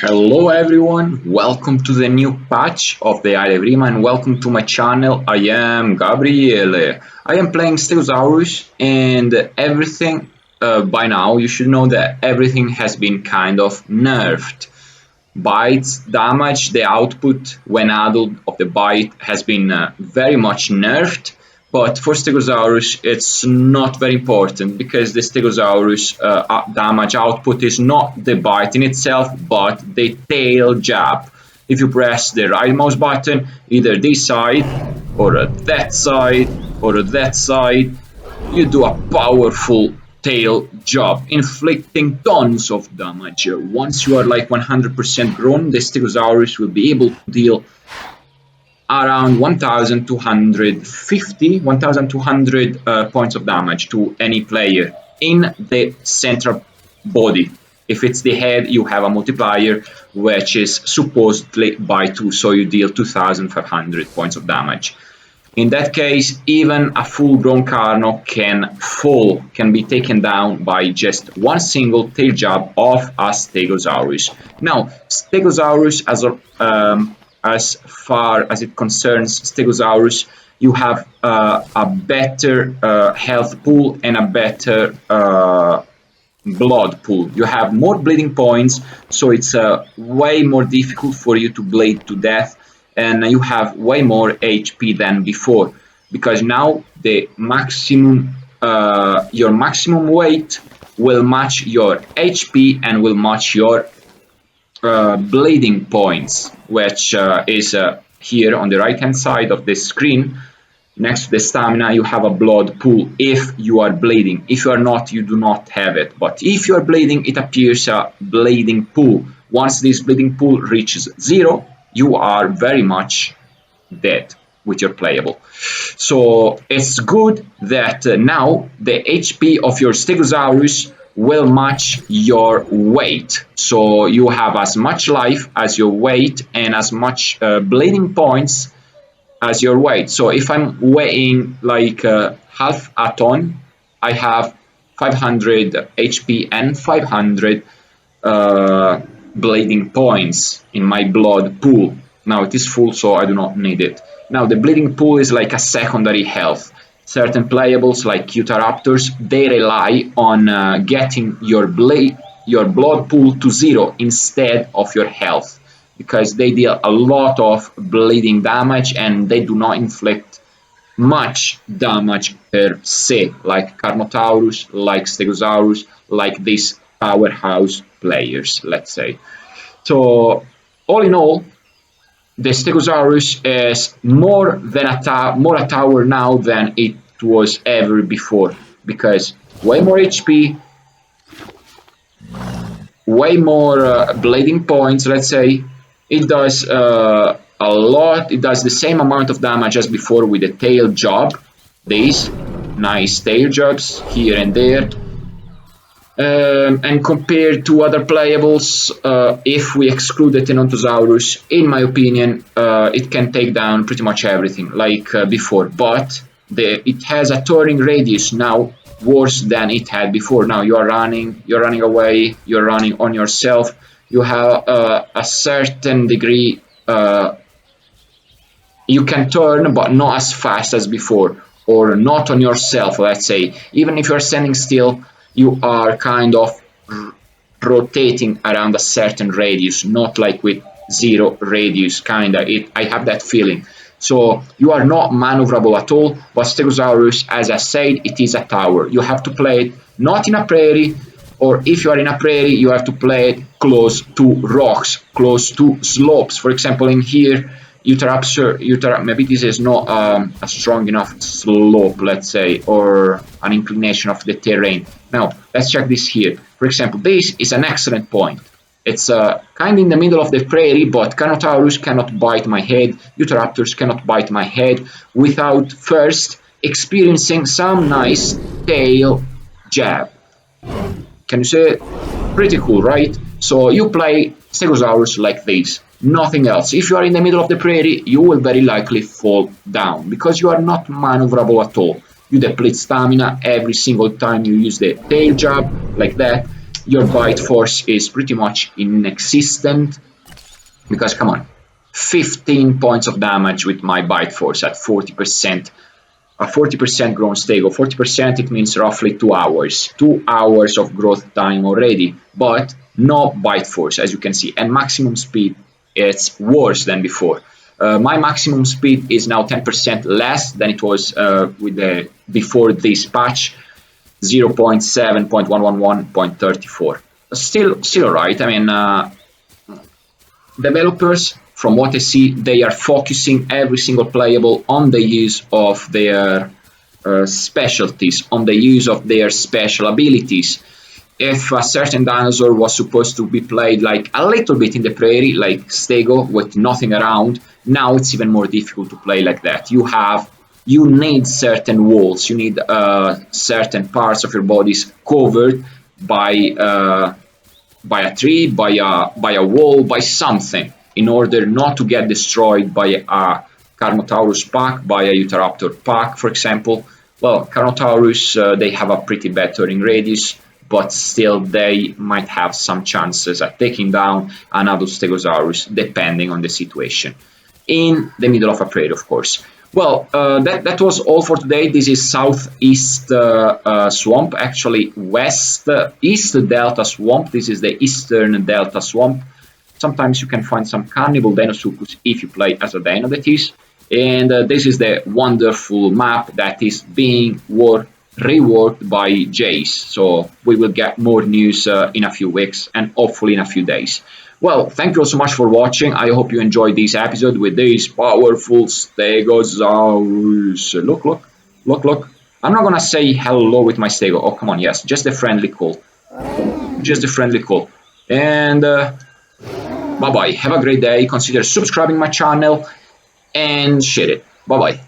Hello everyone, welcome to the new patch of the Evrima and welcome to my channel. I am Gabriele. I am playing Stegosaurus and everything, by now you should know that everything has been kind of nerfed. Bites, damage, the output when adult of the bite has been very much nerfed. But for Stegosaurus, it's not very important because the Stegosaurus damage output is not the bite in itself, but the tail jab. If you press the right mouse button, either this side, or that side, or that side, you do a powerful tail jab, inflicting tons of damage. Once you are like 100% grown, the Stegosaurus will be able to deal around 1200 points of damage to any player in the central body. If it's the head, you have a multiplier which is supposedly by 2, so you deal 2500 points of damage. In that case, even a full-grown Carno can be taken down by just one single tail jab of a Stegosaurus. Now, Stegosaurus as far as it concerns Stegosaurus, you have a better health pool and a better blood pool. You have more bleeding points, so it's way more difficult for you to bleed to death, and you have way more HP than before, because now the maximum your maximum weight will match your HP and will match your bleeding points, which is here on the right hand side of the screen. Next to the stamina, you have a blood pool if you are bleeding. If you are not, you do not have it. But if you are bleeding, it appears a bleeding pool. Once this bleeding pool reaches 0, you are very much dead with your playable. So it's good that now the HP of your Stegosaurus will match your weight, so you have as much life as your weight and as much bleeding points as your weight. So if I'm weighing like half a ton, I have 500 HP and 500 bleeding points in my blood pool. Now it is full, so I do not need it. Now the bleeding pool is like a secondary health. Certain playables like Utahraptors, they rely on getting your blood pool to 0 instead of your health, because they deal a lot of bleeding damage and they do not inflict much damage per se, like Carnotaurus, like Stegosaurus, like these powerhouse players, let's say. So all in all, the Stegosaurus is more a tower now than it was ever before, because way more HP, way more bleeding points, let's say. It does a lot. It does the same amount of damage as before with the tail jab. These nice tail jabs here and there. And compared to other playables, if we exclude the Tenontosaurus, in my opinion, it can take down pretty much everything like before, but it has a turning radius now worse than it had before. Now you're running away, you're running on yourself, you have a certain degree, you can turn but not as fast as before, or not on yourself, let's say. Even if you're standing still, you are kind of rotating around a certain radius, not like with 0 radius, kinda. I have that feeling. So you are not maneuverable at all, but Stegosaurus, as I said, it is a tower. You have to play it not in a prairie, or if you are in a prairie, you have to play it close to rocks, close to slopes. For example, in here, maybe this is not a strong enough slope, let's say, or an inclination of the terrain. Now, let's check this here. For example, this is an excellent point. It's kind of in the middle of the prairie, but Carnotaurus cannot bite my head, Utahraptors cannot bite my head without first experiencing some nice tail jab. Can you say it? Pretty cool, right? So you play Stegosaurus like this, nothing else. If you are in the middle of the prairie, you will very likely fall down, because you are not maneuverable at all. You deplete stamina every single time you use the tail jab, like that. your bite force is pretty much inexistent, because come on, 15 points of damage with my bite force at 40%. A 40% grown stego. 40%, it means roughly 2 hours. 2 hours of growth time already, but no bite force, as you can see. And maximum speed, it's worse than before. My maximum speed is now 10% less than it was with the before this patch, 0.7.111.34. Still alright. I mean, developers, from what I see, they are focusing every single playable on the use of their specialties, on the use of their special abilities. If a certain dinosaur was supposed to be played like a little bit in the prairie, like Stego, with nothing around, now it's even more difficult to play like that. You need certain walls, you need certain parts of your bodies covered by a tree, by a wall, by something, in order not to get destroyed by a Carnotaurus pack, by a Utahraptor pack, for example. Well, Carnotaurus, they have a pretty bad turning radius, but still they might have some chances at taking down an adult Stegosaurus, depending on the situation. In the middle of a prairie, of course. Well, that was all for today. This is southeast swamp, actually east delta swamp. This is the eastern delta swamp. Sometimes you can find some carnival Deinosuchus if you play as a dino, that is. And this is the wonderful map that is being reworked by Jace. So we will get more news in a few weeks and hopefully in a few days. Well, thank you all so much for watching. I hope you enjoyed this episode with this powerful Stegosaurus. Look. I'm not gonna say hello with my Stego. Oh, come on, yes, just a friendly call. Just a friendly call. And bye-bye. Have a great day. Consider subscribing my channel and share it. Bye-bye.